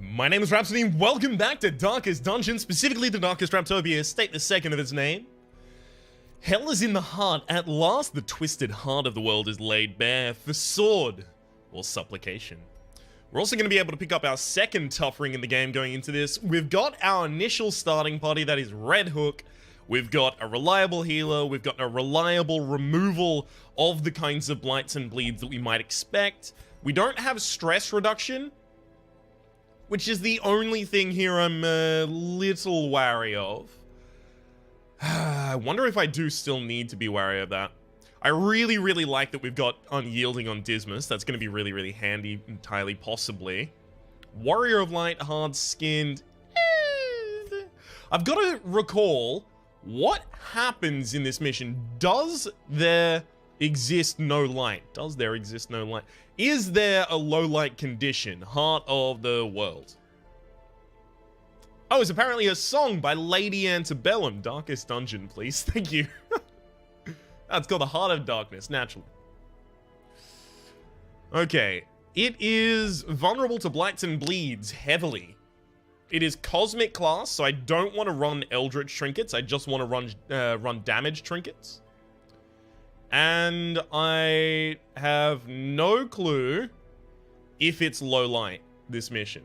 My name is Rhapsody, and welcome back to Darkest Dungeon, specifically the Darkest Raptopia, state the second of its name. Hell is in the heart. At last, the twisted heart of the world is laid bare for sword or supplication. We're also going to be able to pick up our second tough ring in the game going into this. We've got our initial starting party, that is Red Hook. We've got a reliable healer. We've got a reliable removal of the kinds of blights and bleeds that we might expect. We don't have stress reduction, which is the only thing here I'm a little wary of. I wonder if I do still need to be wary of that. I really like that we've got Unyielding on Dismas. That's going to be really handy, entirely possibly. Warrior of Light, hard-skinned. I've got to recall what happens in this mission. Does there exist no light? Does there exist no light? Is there a low light condition? Heart of the World. Oh, it's apparently a song by Lady Antebellum. Darkest Dungeon, please. Thank you. That's called the Heart of Darkness, naturally. Okay. It is vulnerable to blights and bleeds heavily. It is cosmic class, so I don't want to run Eldritch trinkets. I just want to run damage trinkets. And I have no clue if it's low light, this mission.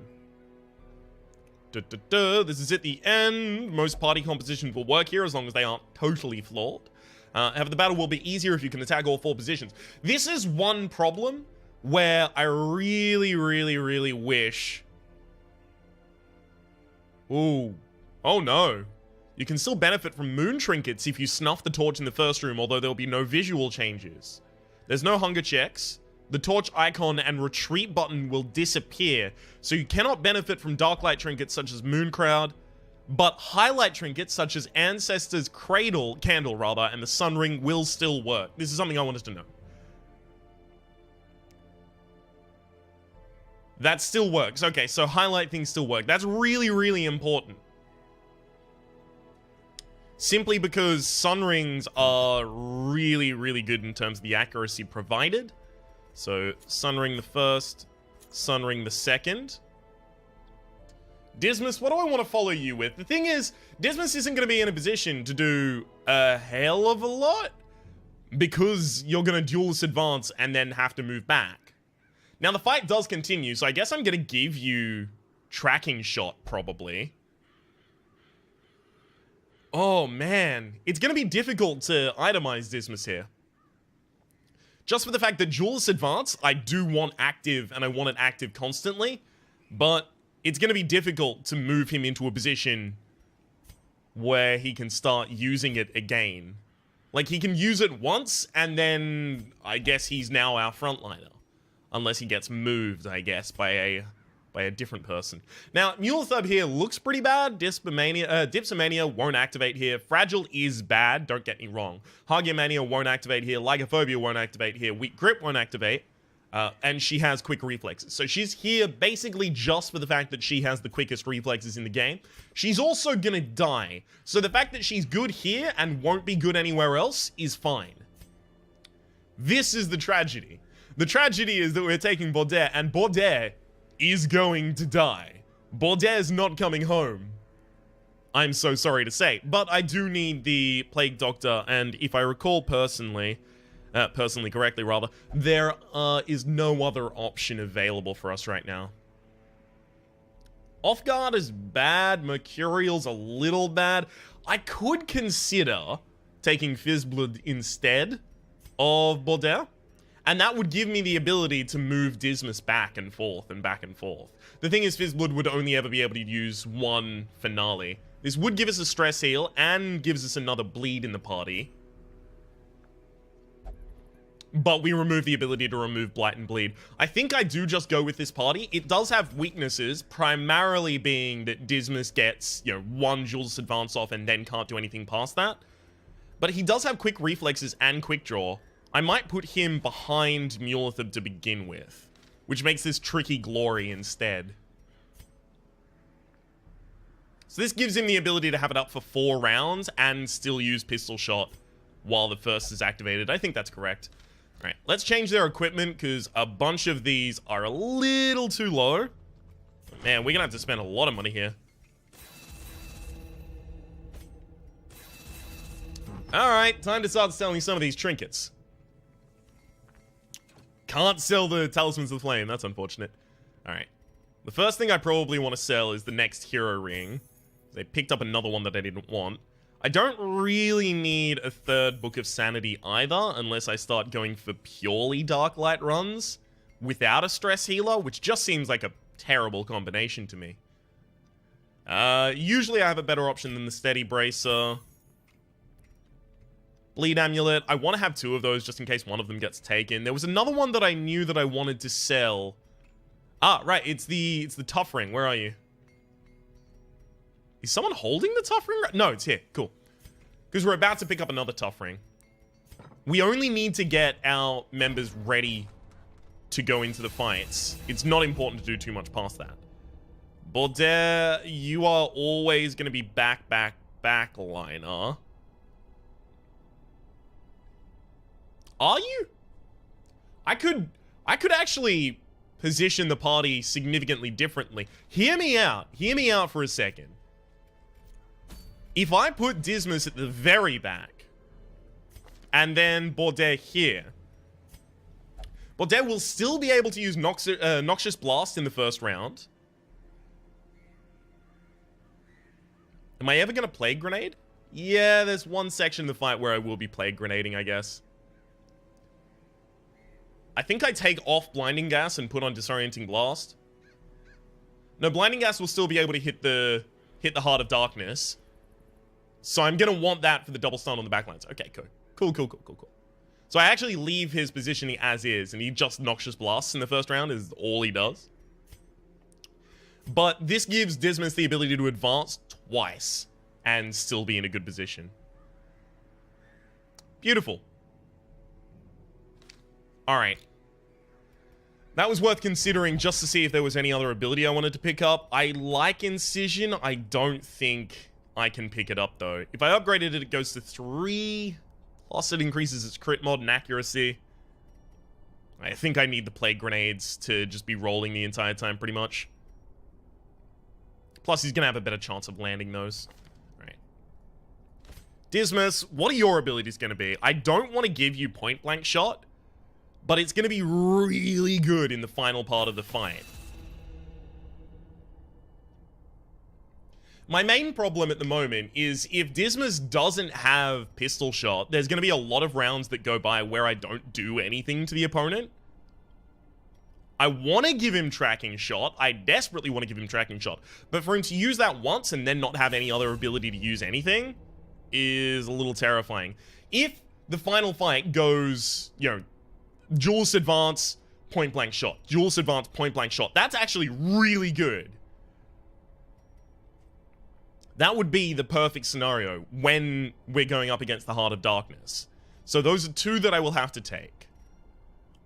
This is at the end. Most party compositions will work here as long as they aren't totally flawed. However, the battle will be easier if you can attack all 4 positions. This is one problem where I really wish... Ooh. Oh no. You can still benefit from moon trinkets if you snuff the torch in the first room, although there'll be no visual changes. There's no hunger checks. The torch icon and retreat button will disappear, so you cannot benefit from dark light trinkets such as Moon Crowd, but highlight trinkets such as Ancestor's Candle, and the Sun Ring will still work. This is something I wanted to know. That still works. Okay, so highlight things still work. That's really important. Simply because Sun Rings are really good in terms of the accuracy provided. So, Sun Ring the first, Sun Ring the second. Dismas, what do I want to follow you with? The thing is, Dismas isn't going to be in a position to do a hell of a lot, because you're going to duelist advance and then have to move back. Now, the fight does continue, so I guess I'm going to give you Tracking Shot, probably. Oh, man. It's going to be difficult to itemize Dismas here. Just for the fact that Duelist Advance, I do want active, and I want it active constantly, but it's going to be difficult to move him into a position where he can start using it again. Like, he can use it once, and then I guess he's now our frontliner. Unless he gets moved, I guess, by a different person. Now, Mulethub here looks pretty bad. Dipsomania won't activate here. Fragile is bad, don't get me wrong. Hagiomania won't activate here. Lygophobia won't activate here. Weak Grip won't activate. And she has quick reflexes. So she's here basically just for the fact that she has the quickest reflexes in the game. She's also gonna die. So the fact that she's good here and won't be good anywhere else is fine. This is the tragedy. The tragedy is that we're taking Baudet, and Baudet is going to die. Baudet's not coming home. I'm so sorry to say. But I do need the Plague Doctor, and if I recall correctly, there is no other option available for us right now. Off Guard is bad. Mercurial's a little bad. I could consider taking Fizzblood instead of Baudet. And that would give me the ability to move Dismas back and forth and back and forth. The thing is, Fizzblood would only ever be able to use one finale. This would give us a stress heal and gives us another bleed in the party. But we remove the ability to remove Blight and Bleed. I think I do just go with this party. It does have weaknesses, primarily being that Dismas gets, one Duelist Advance off and then can't do anything past that. But he does have quick reflexes and quick draw. I might put him behind Mulethub to begin with, which makes this tricky glory instead. So this gives him the ability to have it up for 4 rounds and still use Pistol Shot while the first is activated. I think that's correct. Alright, let's change their equipment because a bunch of these are a little too low. Man, we're gonna have to spend a lot of money here. Alright, time to start selling some of these trinkets. Can't sell the Talismans of the Flame, that's unfortunate. Alright. The first thing I probably want to sell is the next hero ring. They picked up another one that I didn't want. I don't really need a third Book of Sanity either, unless I start going for purely Dark Light runs without a stress healer, which just seems like a terrible combination to me. Usually I have a better option than the Steady Bracer. Bleed Amulet. I want to have 2 of those just in case one of them gets taken. There was another one that I knew that I wanted to sell. Ah, right. It's the Tough Ring. Where are you? Is someone holding the Tough Ring? No, it's here. Cool. Because we're about to pick up another Tough Ring. We only need to get our members ready to go into the fights. It's not important to do too much past that. Baudelaire, you are always going to be backliner. Are you? I could actually position the party significantly differently. Hear me out. Hear me out for a second. If I put Dismas at the very back, and then Baudelaire here, Baudelaire will still be able to use Noxious Blast in the first round. Am I ever going to Plague Grenade? Yeah, there's one section of the fight where I will be Plague Grenading, I guess. I think I take off Blinding Gas and put on Disorienting Blast. No, Blinding Gas will still be able to hit the Heart of Darkness. So I'm going to want that for the double stun on the backlines. Okay, cool. Cool. So I actually leave his positioning as is, and he just Noxious Blasts in the first round is all he does. But this gives Dismas the ability to advance twice and still be in a good position. Beautiful. Alright. That was worth considering just to see if there was any other ability I wanted to pick up. I like Incision. I don't think I can pick it up, though. If I upgraded it, it goes to 3. Plus, it increases its crit mod and accuracy. I think I need the Plague Grenades to just be rolling the entire time, pretty much. Plus, he's going to have a better chance of landing those. Alright. Dismas, what are your abilities going to be? I don't want to give you Point Blank Shot, but it's going to be really good in the final part of the fight. My main problem at the moment is if Dismas doesn't have Pistol Shot, there's going to be a lot of rounds that go by where I don't do anything to the opponent. I want to give him Tracking Shot. I desperately want to give him Tracking Shot. But for him to use that once and then not have any other ability to use anything is a little terrifying. If the final fight goes, you know, Duelist Advance, Point Blank Shot. Duelist Advance, Point Blank Shot. That's actually really good. That would be the perfect scenario when we're going up against the Heart of Darkness. So those are 2 that I will have to take.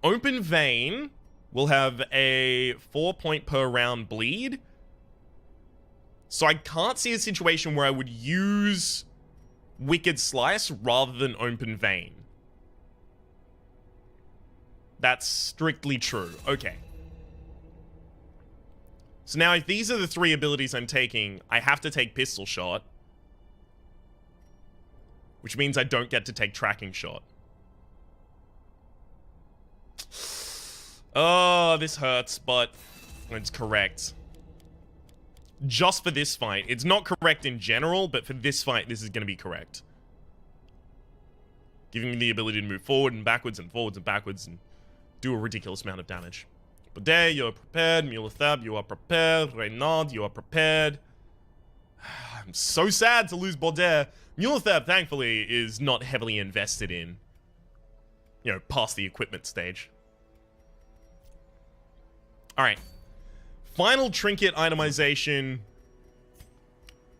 Open Vein will have a 4 point per round bleed. So I can't see a situation where I would use Wicked Slice rather than Open Vein. That's strictly true. Okay. So now if these are the 3 abilities I'm taking, I have to take Pistol Shot. Which means I don't get to take Tracking Shot. Oh, this hurts, but it's correct. Just for this fight. It's not correct in general, but for this fight, this is going to be correct. Giving me the ability to move forward and backwards and forwards and backwards and do a ridiculous amount of damage. Baudelaire, you are prepared. Mulethab, you are prepared. Reynard, you are prepared. I'm so sad to lose Baudelaire. Mulethab, thankfully, is not heavily invested in, you know, past the equipment stage. Alright. Final trinket itemization.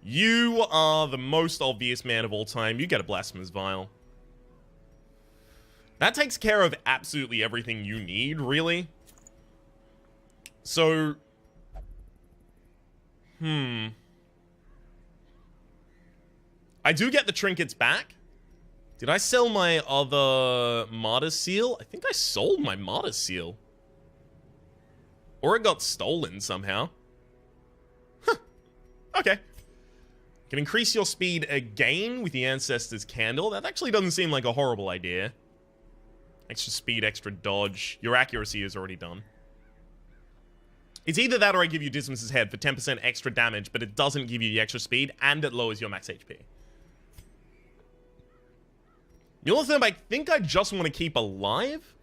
You are the most obvious man of all time. You get a Blasphemous Vial. That takes care of absolutely everything you need, really. So, I do get the trinkets back. Did I sell my other Martyr Seal? I think I sold my Martyr Seal. Or it got stolen somehow. Okay. Can increase your speed again with the Ancestor's Candle. That actually doesn't seem like a horrible idea. Extra speed, extra dodge. Your accuracy is already done. It's either that or I give you Dismas's Head for 10% extra damage, but it doesn't give you the extra speed, and it lowers your max HP. Mulatherm, I think I just want to keep alive.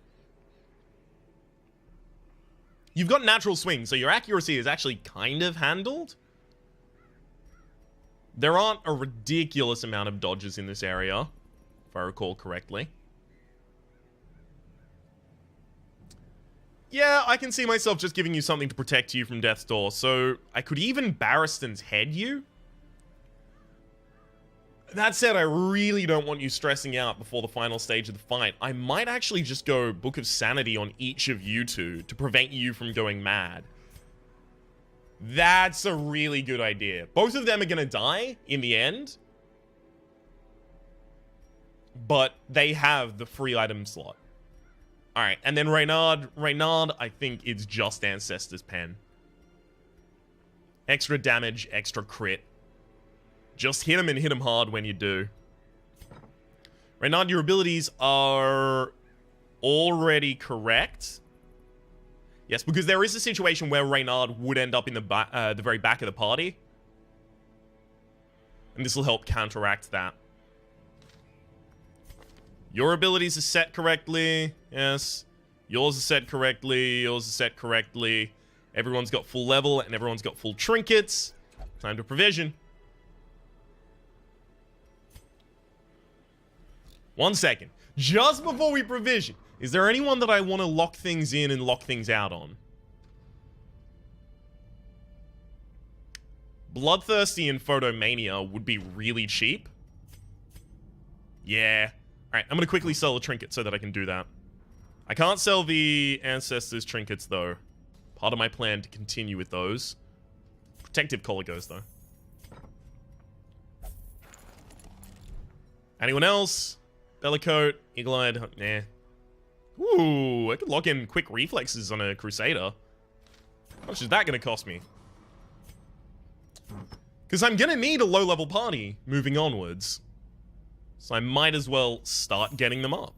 You've got natural swing, so your accuracy is actually kind of handled. There aren't a ridiculous amount of dodges in this area, if I recall correctly. Yeah, I can see myself just giving you something to protect you from Death's Door, so I could even Barristan's Head you. That said, I really don't want you stressing out before the final stage of the fight. I might actually just go Book of Sanity on each of you two to prevent you from going mad. That's a really good idea. Both of them are gonna die in the end, but they have the free item slot. Alright, and then Reynard, I think it's just Ancestor's Pen. Extra damage, extra crit. Just hit him and hit him hard when you do. Reynard, your abilities are already correct. Yes, because there is a situation where Reynard would end up in the very back of the party. And this will help counteract that. Your abilities are set correctly. Yes. Yours are set correctly. Yours are set correctly. Everyone's got full level and everyone's got full trinkets. Time to provision. 1 second. Just before we provision, is there anyone that I want to lock things in and lock things out on? Bloodthirsty and Photomania would be really cheap. Yeah. Alright, I'm going to quickly sell a trinket so that I can do that. I can't sell the Ancestors' trinkets, though. Part of my plan to continue with those. Protective Collar goes, though. Anyone else? Bellicoat, Eagle-Eyed, nah. Ooh, I could lock in quick reflexes on a Crusader. How much is that going to cost me? Because I'm going to need a low-level party moving onwards. So I might as well start getting them up.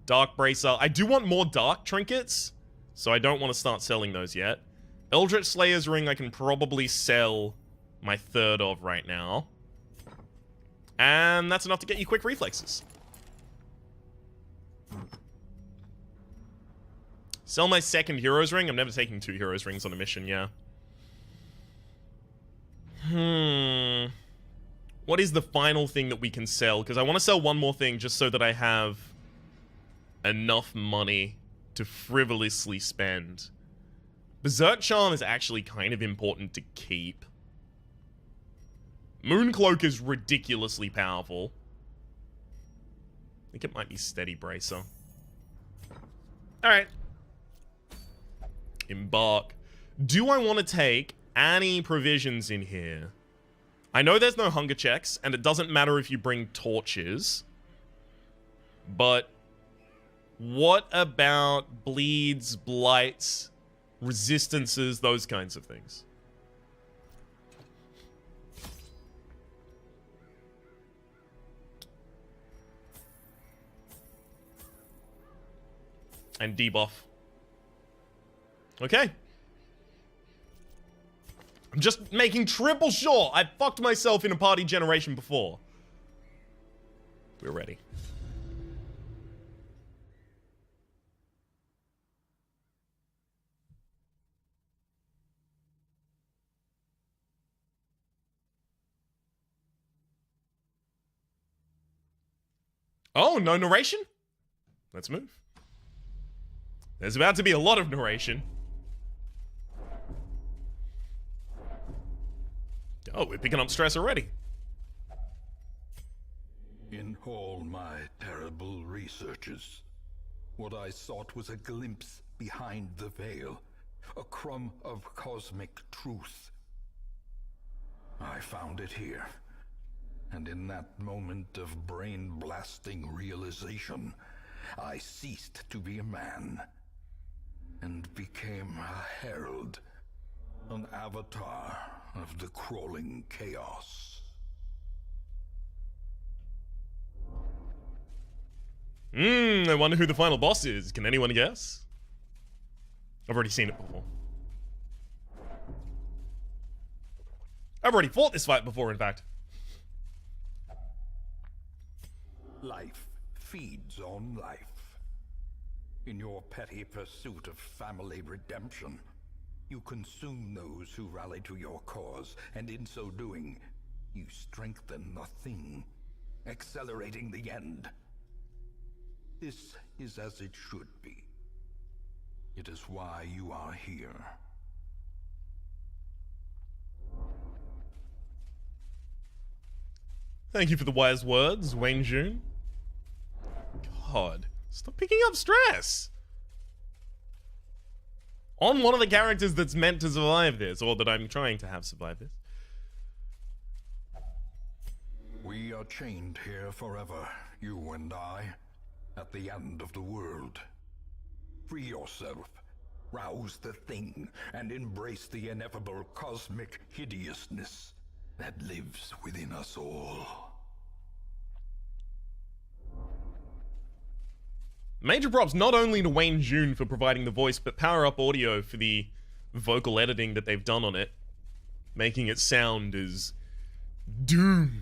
Dark Bracer. I do want more Dark Trinkets, so I don't want to start selling those yet. Eldritch Slayer's Ring I can probably sell my third of right now. And that's enough to get you quick reflexes. Sell my second Hero's Ring. I'm never taking 2 Hero's Rings on a mission, yeah. What is the final thing that we can sell? Because I want to sell one more thing just so that I have enough money to frivolously spend. Berserk Charm is actually kind of important to keep. Mooncloak is ridiculously powerful. I think it might be Steady Bracer. Alright. Embark. Do I want to take any provisions in here? I know there's no hunger checks, and it doesn't matter if you bring torches. But what about bleeds, blights, resistances, those kinds of things? And debuff. Okay. I'm just making triple sure I fucked myself in a party generation before. We're ready. Oh, no narration? Let's move. There's about to be a lot of narration. Oh, we're picking up stress already. In all my terrible researches, what I sought was a glimpse behind the veil, a crumb of cosmic truth. I found it here, and in that moment of brain-blasting realization, I ceased to be a man and became a herald, an avatar of the crawling chaos. I wonder who the final boss is. Can anyone guess? I've already seen it before. I've already fought this fight before, in fact. Life feeds on life. In your petty pursuit of family redemption, you consume those who rally to your cause, and in so doing, you strengthen the thing, accelerating the end. This is as it should be. It is why you are here. Thank you for the wise words, Wayne Jun. God, stop picking up stress on one of the characters that's meant to survive this, or that I'm trying to have survive this. We are chained here forever, you and I, at the end of the world. Free yourself, rouse the thing, and embrace the ineffable cosmic hideousness that lives within us all. Major props not only to Wayne Jun for providing the voice, but Power Up Audio for the vocal editing that they've done on it, making it sound as doomed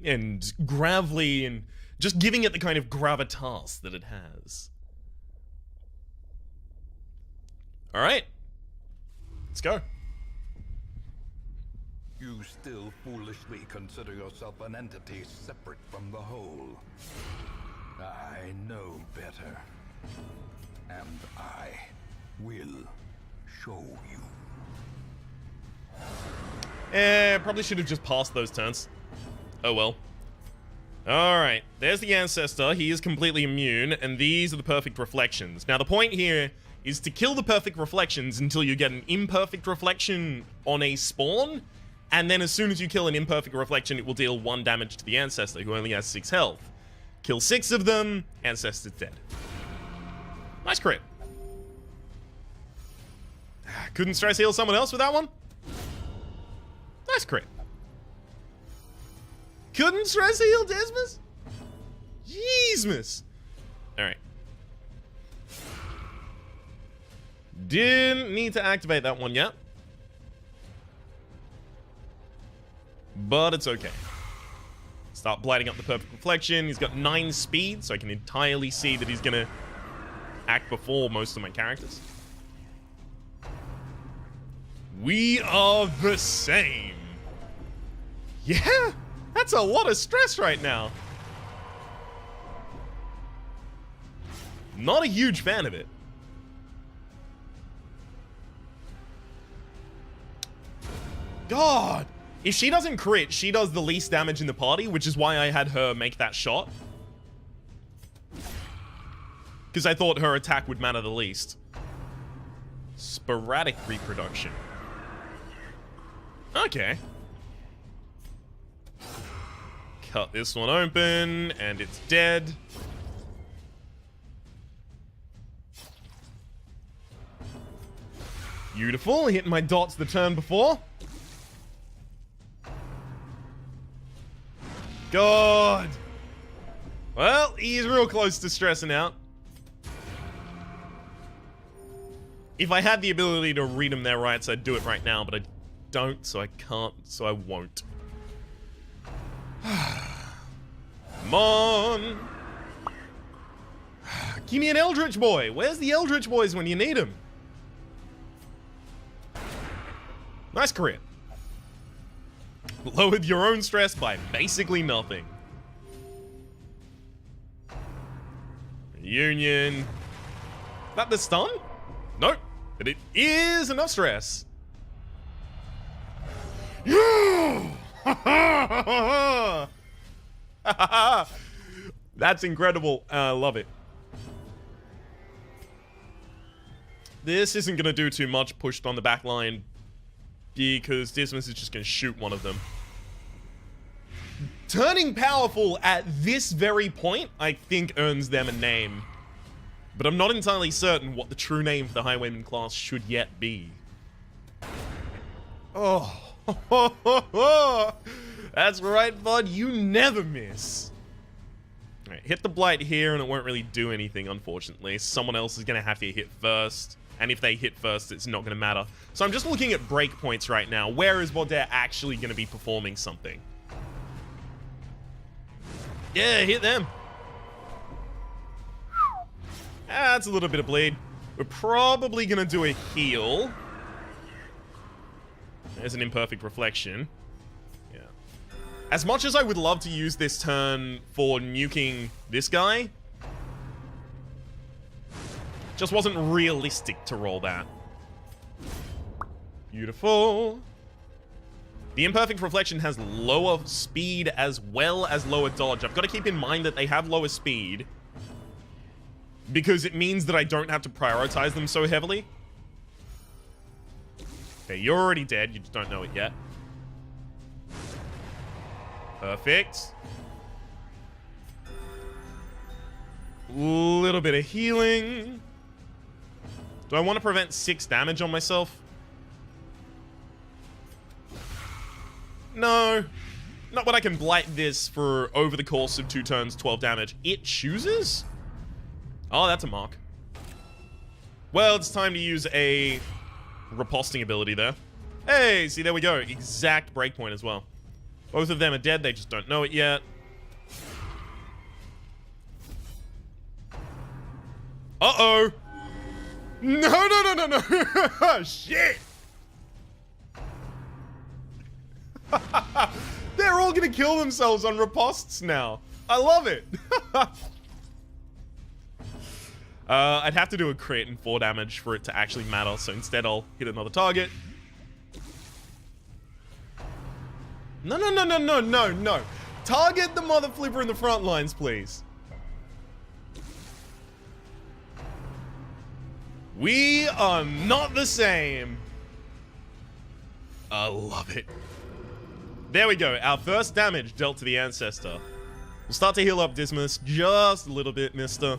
and gravelly, and just giving it the kind of gravitas that it has. Alright, let's go. You still foolishly consider yourself an entity separate from the whole. I know better. And I will show you. Probably should have just passed those turns. Oh well. Alright, there's the Ancestor. He is completely immune, and these are the perfect reflections. Now the point here is to kill the perfect reflections until you get an imperfect reflection on a spawn, and then as soon as you kill an imperfect reflection, it will deal 1 damage to the Ancestor, who only has 6 health. Kill 6 of them, Ancestor's dead. Nice crit. Couldn't stress heal someone else with that one? Nice crit. Couldn't stress heal Desmus? Jeezmas. Alright. Didn't need to activate that one yet. But it's okay. Start blighting up the perfect reflection. He's got 9 speed, so I can entirely see that he's gonna act before most of my characters. We are the same. Yeah, that's a lot of stress right now. Not a huge fan of it. God. If she doesn't crit, she does the least damage in the party, which is why I had her make that shot. Because I thought her attack would matter the least. Sporadic reproduction. Okay. Cut this one open, and it's dead. Beautiful, hitting my dots the turn before. God. Well, he's real close to stressing out. If I had the ability to read them their rights, I'd do it right now, but I don't, so I can't, so I won't. Come on. Give me an Eldritch Boy. Where's the Eldritch Boys when you need them? Nice crit. Lowered your own stress by basically nothing. Union. That the stun? Nope. But it is enough stress. Yeah! That's incredible. I love it. This isn't going to do too much pushed on the back line, because Dismas is just going to shoot one of them. Turning powerful at this very point, I think, earns them a name. But I'm not entirely certain what the true name for the Highwayman class should yet be. Oh. That's right, bud. You never miss. All right, hit the blight here, and it won't really do anything, unfortunately. Someone else is going to have to hit first. And if they hit first, it's not going to matter. So I'm just looking at breakpoints right now. Where is Baudette actually going to be performing something? Yeah, hit them. That's a little bit of bleed. We're probably going to do a heal. There's an imperfect reflection. Yeah. As much as I would love to use this turn for nuking this guy, just wasn't realistic to roll that. Beautiful. The imperfect reflection has lower speed as well as lower dodge. I've got to keep in mind that they have lower speed because it means that I don't have to prioritize them so heavily. Okay, you're already dead. You just don't know it yet. Perfect. Little bit of healing. Do I want to prevent 6 damage on myself? No. Not when I can blight this for over the course of 2 turns, 12 damage. It chooses? Oh, that's a mark. Well, it's time to use a riposting ability there. Hey, see, there we go. Exact breakpoint as well. Both of them are dead. They just don't know it yet. Uh-oh. No. Shit. They're all gonna kill themselves on riposts now. I love it. I'd have to do a crit and 4 damage for it to actually matter, so instead I'll hit another target. No. Target the mother flipper in the front lines, please. We are not the same. I love it. There we go. Our first damage dealt to the Ancestor. We'll start to heal up Dismas just a little bit, mister.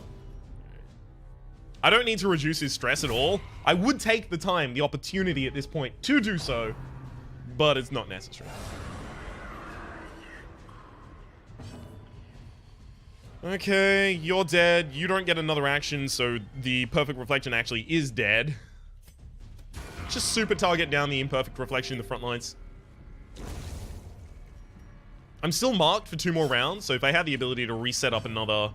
I don't need to reduce his stress at all. I would take the time, the opportunity at this point to do so, but it's not necessary. Okay, you're dead. You don't get another action, so the perfect reflection actually is dead. Just super target down the imperfect reflection in the front lines. I'm still marked for 2 more rounds, so if I had the ability to reset up another...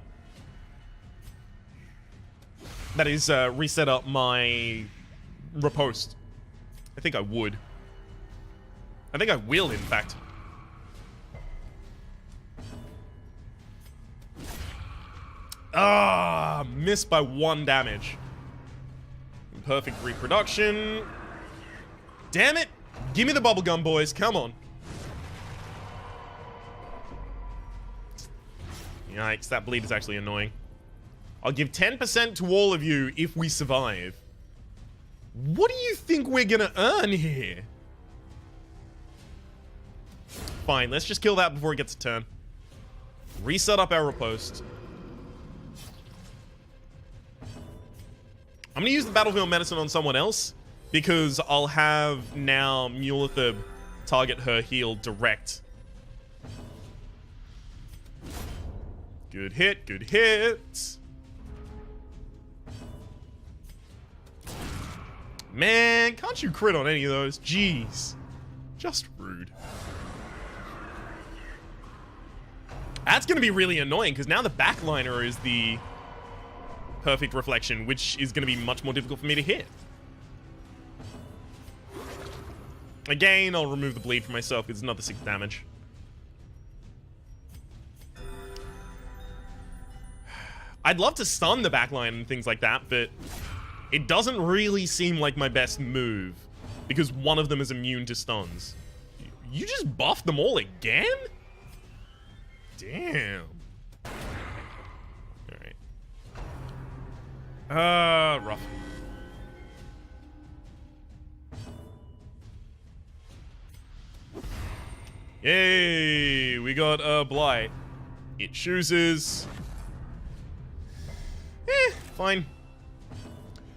That is, reset up my riposte. I think I would. I think I will, in fact. Ah, missed by 1 damage. Perfect reproduction. Damn it! Give me the bubblegum, boys. Come on. Yikes, that bleed is actually annoying. I'll give 10% to all of you if we survive. What do you think we're gonna earn here? Fine, let's just kill that before it gets a turn. Reset up our riposte. I'm gonna use the battlefield medicine on someone else because I'll have now Mulithib target her heal direct. Good hit, good hit. Man, can't you crit on any of those? Jeez. Just rude. That's going to be really annoying, because now the backliner is the perfect reflection, which is going to be much more difficult for me to hit. Again, I'll remove the bleed for myself, because it's another 6 damage. I'd love to stun the backline and things like that, but it doesn't really seem like my best move, because one of them is immune to stuns. You just buffed them all again? Damn. Alright. Rough. Yay! We got a blight. It chooses. Fine.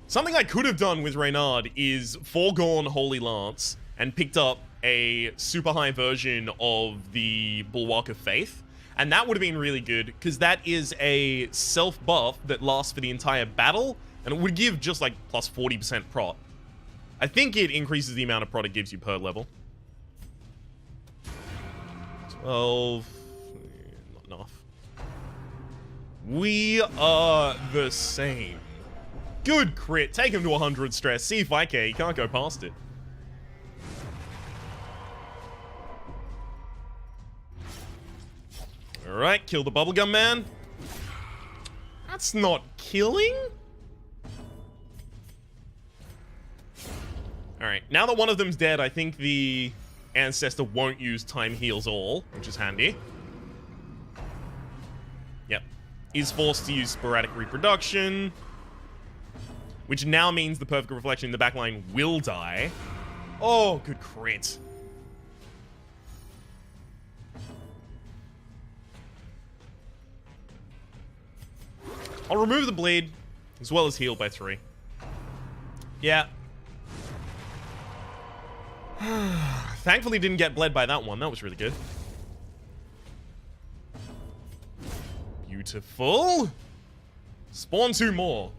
Something I could have done with Reynard is Foregone Holy Lance, and picked up a super high version of the Bulwark of Faith. And that would have been really good, because that is a self-buff that lasts for the entire battle, and it would give just like plus 40% prot. I think it increases the amount of prot it gives you per level. 12... not enough. We are the same. Good crit. Take him to 100 stress. See if I care. You can't go past it. Alright, kill the bubblegum man. That's not killing. Alright, now that one of them's dead, I think the ancestor won't use time heals all, which is handy. Yep. Is forced to use sporadic reproduction, which now means the perfect reflection in the backline will die. Oh, good crit. I'll remove the bleed, as well as heal by 3. Yeah. Thankfully didn't get bled by that one. That was really good. Beautiful. Spawn 2 more.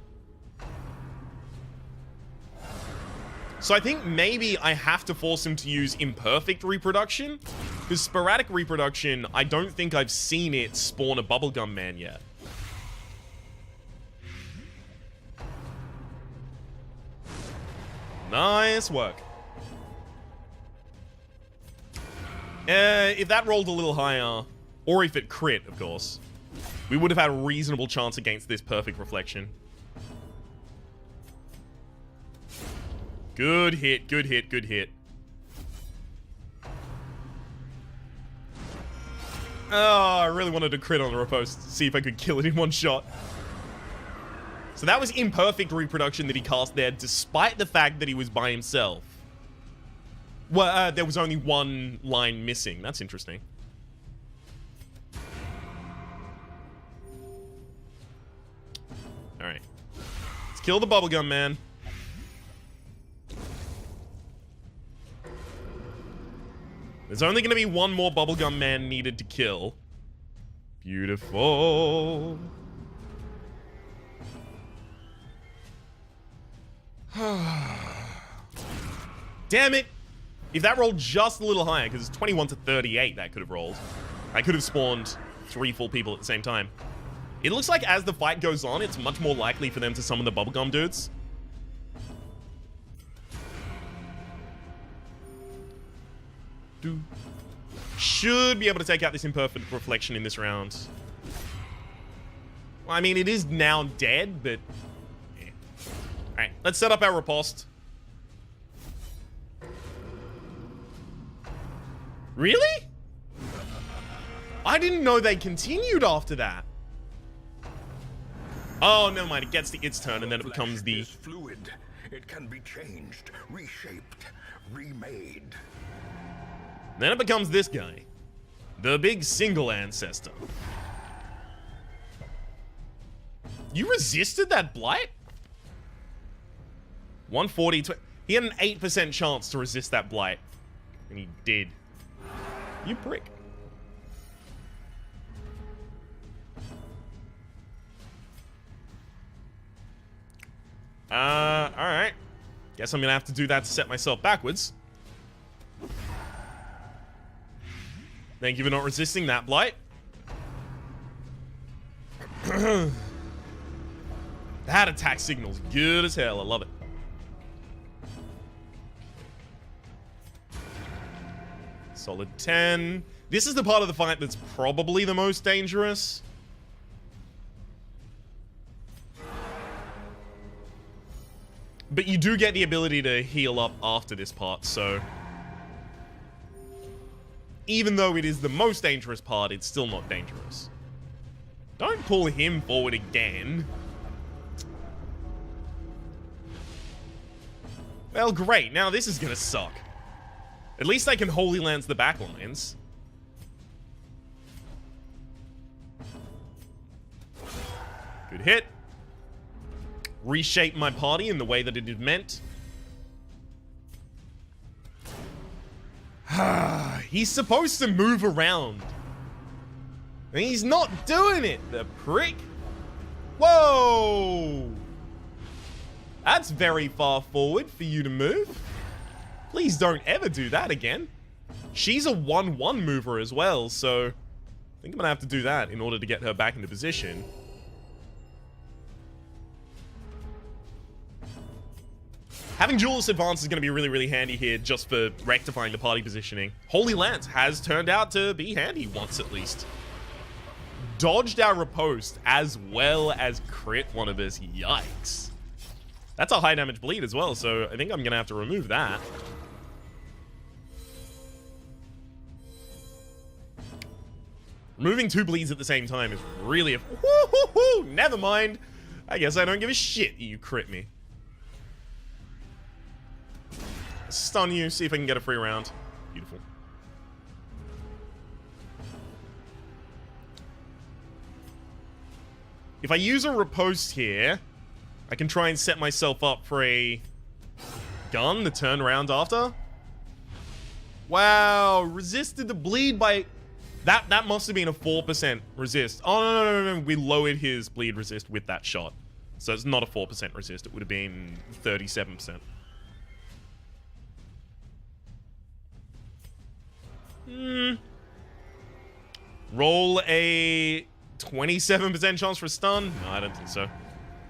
So I think maybe I have to force him to use imperfect reproduction, because sporadic reproduction, I don't think I've seen it spawn a bubblegum man yet. Nice work. If that rolled a little higher, or if it crit, of course, we would have had a reasonable chance against this perfect reflection. Good hit, good hit, good hit. Oh, I really wanted to crit on the riposte to see if I could kill it in one shot. So that was imperfect reproduction that he cast there, despite the fact that he was by himself. Well, there was only one line missing. That's interesting. Alright. Let's kill the bubblegum man. There's only going to be one more bubblegum man needed to kill. Beautiful. Damn it! If that rolled just a little higher, because it's 21 to 38 that could have rolled. I could have spawned 3 full people at the same time. It looks like as the fight goes on, it's much more likely for them to summon the bubblegum dudes. Should be able to take out this imperfect reflection in this round. Well, I mean, it is now dead, but... yeah. Alright, let's set up our riposte. Really? I didn't know they continued after that. Oh, never mind. It gets to its turn, and then it becomes the... is fluid. It can be changed, reshaped, remade. Then it becomes this guy. The big single ancestor. You resisted that blight? 140... He had an 8% chance to resist that blight. And he did. You prick. Alright. Guess I'm gonna have to do that to set myself backwards. Thank you for not resisting that blight. That attack signal's good as hell. I love it. Solid 10. This is the part of the fight that's probably the most dangerous. But you do get the ability to heal up after this part, so... even though it is the most dangerous part, it's still not dangerous. Don't pull him forward again. Well, great. Now this is gonna suck. At least I can Holy Lance the backlines. Good hit. Reshape my party in the way that it is meant. He's supposed to move around. And he's not doing it, the prick. Whoa! That's very far forward for you to move. Please don't ever do that again. She's a 1-1 mover as well, so I think I'm gonna have to do that in order to get her back into position. Having Jules advance is going to be really, really handy here just for rectifying the party positioning. Holy Lance has turned out to be handy once at least. Dodged our riposte as well as crit one of us. Yikes. That's a high damage bleed as well, so I think I'm going to have to remove that. Removing 2 bleeds at the same time is really... Never mind. I guess I don't give a shit you crit me. Stun you, see if I can get a free round. Beautiful. If I use a riposte here, I can try and set myself up for a gun the turn around after. Wow, resisted the bleed by... That must have been a 4% resist. Oh, no. We lowered his bleed resist with that shot. So it's not a 4% resist. It would have been 37%. Roll a 27% chance for a stun? No, I don't think so.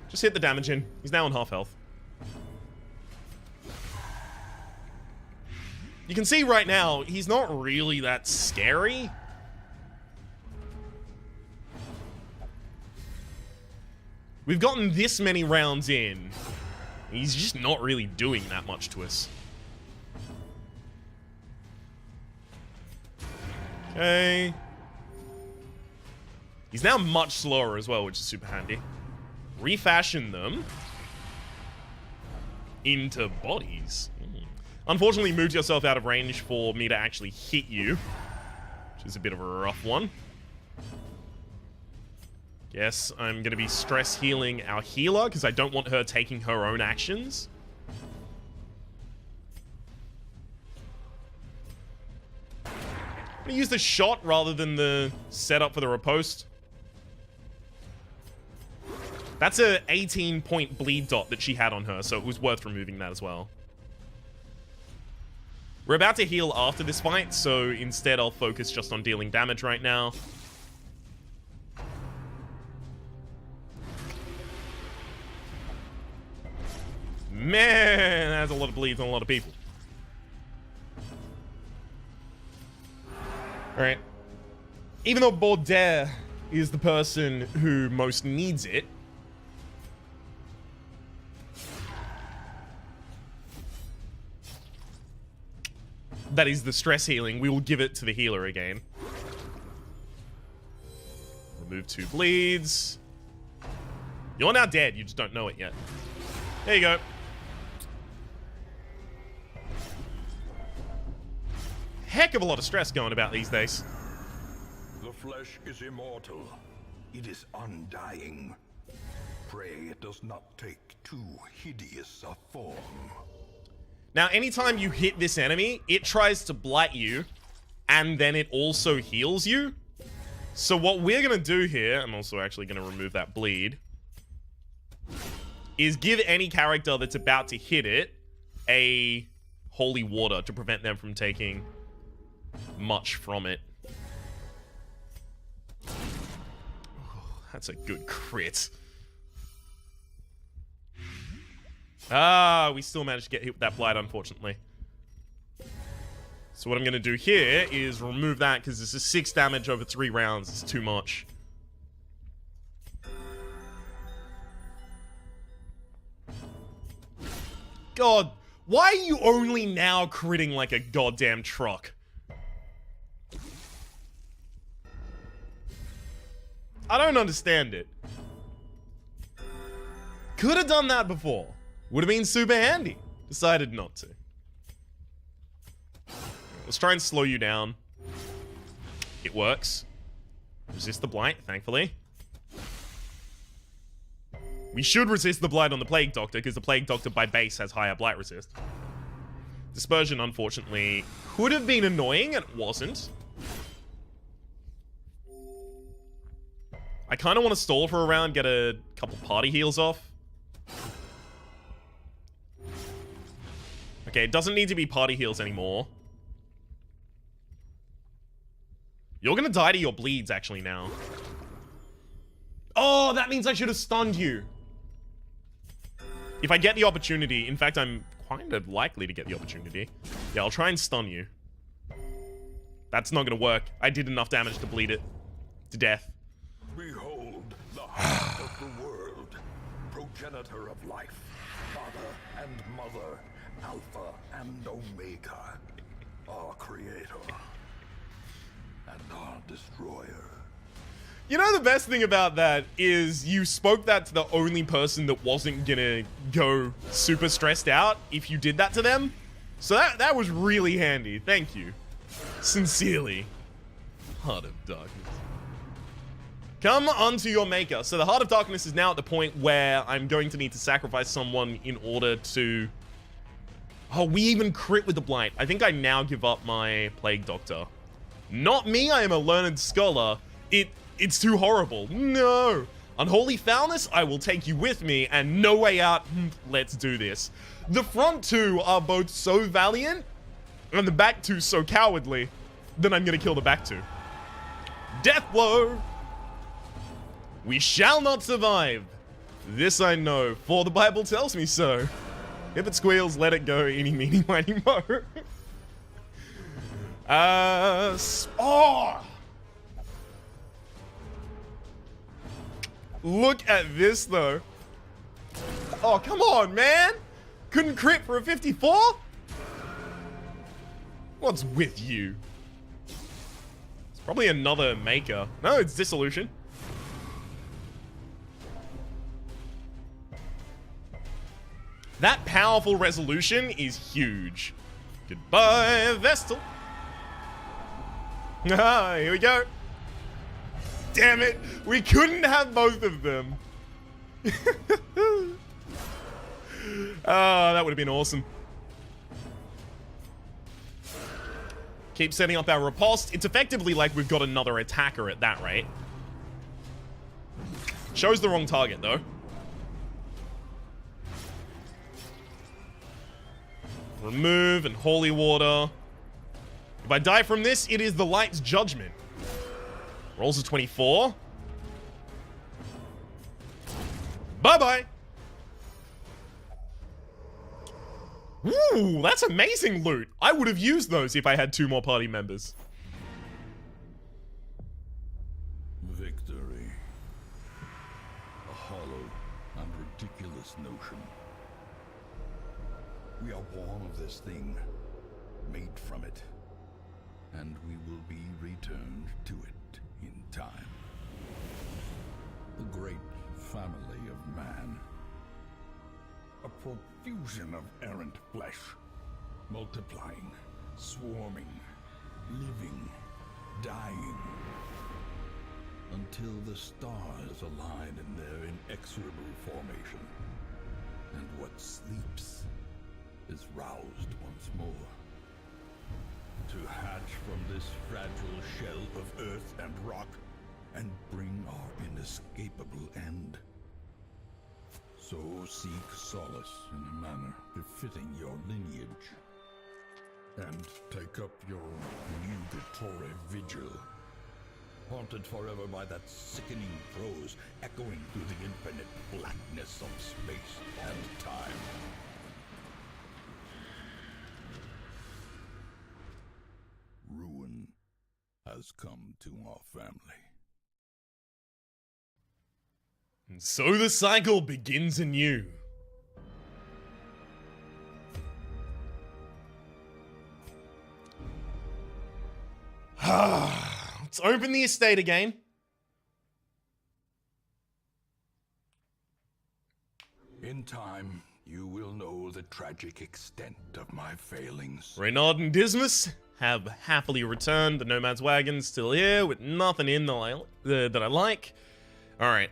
Just hit the damage in. He's now on half health. You can see right now, he's not really that scary. We've gotten this many rounds in. He's just not really doing that much to us. Okay. He's now much slower as well, which is super handy. Refashion them into bodies. Unfortunately, you moved yourself out of range for me to actually hit you, which is a bit of a rough one. Yes, I'm going to be stress healing our healer because I don't want her taking her own actions. I'm going to use the shot rather than the setup for the riposte. That's a 18-point bleed dot that she had on her, so it was worth removing that as well. We're about to heal after this fight, so instead I'll focus just on dealing damage right now. Man, that's a lot of bleeds on a lot of people. Alright. Even though Baudelaire is the person who most needs it, that is the stress healing, we will give it to the healer again. Remove 2 bleeds. You're now dead, you just don't know it yet. There you go. Heck of a lot of stress going about these days. The flesh is immortal. It is undying. Pray it does not take too hideous a form. Now, anytime you hit this enemy, it tries to blight you, and then it also heals you. So what we're going to do here, I'm also actually going to remove that bleed, is give any character that's about to hit it a holy water to prevent them from taking much from it. Oh, that's a good crit. Ah, we still managed to get hit with that blight, unfortunately. So what I'm going to do here is remove that, because this is 6 damage over 3 rounds. It's too much. God, why are you only now critting like a goddamn truck? I don't understand it. Could have done that before. Would have been super handy. Decided not to. Let's try and slow you down. It works. Resist the blight, thankfully. We should resist the blight on the Plague Doctor, because the Plague Doctor by base has higher blight resist. Dispersion, unfortunately, could have been annoying. It wasn't. I kind of want to stall for a round, get a couple party heals off. Okay, it doesn't need to be party heals anymore. You're gonna die to your bleeds, actually, now. Oh, that means I should have stunned you. If I get the opportunity, in fact, I'm kind of likely to get the opportunity. Yeah, I'll try and stun you. That's not gonna work. I did enough damage to bleed it to death. Behold the heart of the world, progenitor of life, father and mother, alpha and omega, our creator and our destroyer. You know, the best thing about that is you spoke that to the only person that wasn't gonna go super stressed out if you did that to them. So that was really handy. Thank you. Sincerely. Heart of Darkness. Come unto your maker. So the Heart of Darkness is now at the point where I'm going to need to sacrifice someone in order to... Oh, we even crit with the Blight. I think I now give up my Plague Doctor. Not me, I am a learned scholar. It's too horrible. No. Unholy Foulness, I will take you with me, and No Way Out, let's do this. The front two are both so valiant, and the back two so cowardly, that I'm gonna kill the back two. Death Blow! We shall not survive. This I know, for the Bible tells me so. If it squeals, let it go, eeny, meeny, miny, mo. Oh! Look at this, though. Oh, come on, man. Couldn't crit for a 54? What's with you? It's probably another maker. No, it's Dissolution. That powerful resolution is huge. Goodbye, Vestal. Ah, here we go. Damn it, we couldn't have both of them. Ah, that would have been awesome. Keep setting up our riposte. It's effectively like we've got another attacker at that rate. Shows the wrong target, though. Remove and Holy Water. If I die from this, it is the Light's Judgment. Rolls a 24. Bye-bye. Ooh, that's amazing loot. I would have used those if I had 2 more party members. Victory. A hollow and ridiculous notion. We are born of this thing, made from it, and we will be returned to it in time. The great family of man. A profusion of errant flesh, multiplying, swarming, living, dying, until the stars align in their inexorable formation, and what sleeps is roused once more. To hatch from this fragile shell of earth and rock, and bring our inescapable end. So seek solace in a manner befitting your lineage, and take up your nugatory vigil, haunted forever by that sickening prose echoing through the infinite blackness of space and time. Ruin has come to our family. And so the cycle begins anew. Let's open the estate again. In time, you will know the tragic extent of my failings. Reynard and Dismas have happily returned. The Nomad's wagon's still here with nothing in that I like. Alright.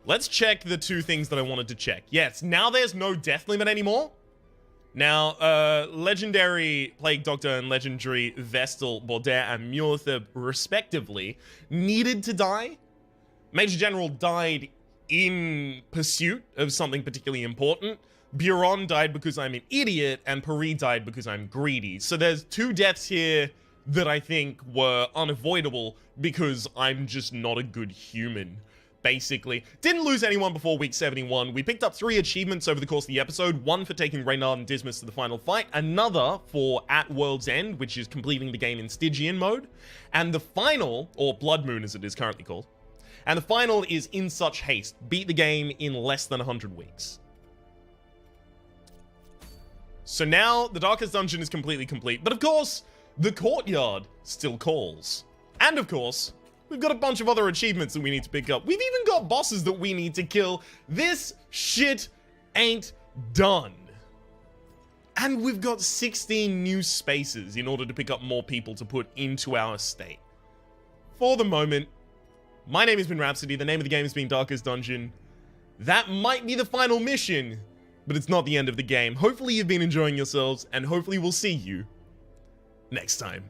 Let's check the 2 things that I wanted to check. Yes, now there's no death limit anymore. Now, legendary Plague Doctor and legendary Vestal, Baudet, and Muirthib, respectively, needed to die. Major General died in pursuit of something particularly important. Buron died because I'm an idiot, and Paris died because I'm greedy. So there's 2 deaths here that I think were unavoidable because I'm just not a good human. Basically. Didn't lose anyone before week 71. We picked up 3 achievements over the course of the episode. 1 for taking Reynard and Dismas to the final fight. Another for At World's End, which is completing the game in Stygian mode. And the final, or Blood Moon as it is currently called. And the final is In Such Haste. Beat the game in less than 100 weeks. So now the Darkest Dungeon is completely complete. But of course, the Courtyard still calls. And of course, we've got a bunch of other achievements that we need to pick up. We've even got bosses that we need to kill. This shit ain't done. And we've got 16 new spaces in order to pick up more people to put into our estate. For the moment, my name has been Rhapsody. The name of the game has been Darkest Dungeon. That might be the final mission, but it's not the end of the game. Hopefully you've been enjoying yourselves, and hopefully we'll see you next time.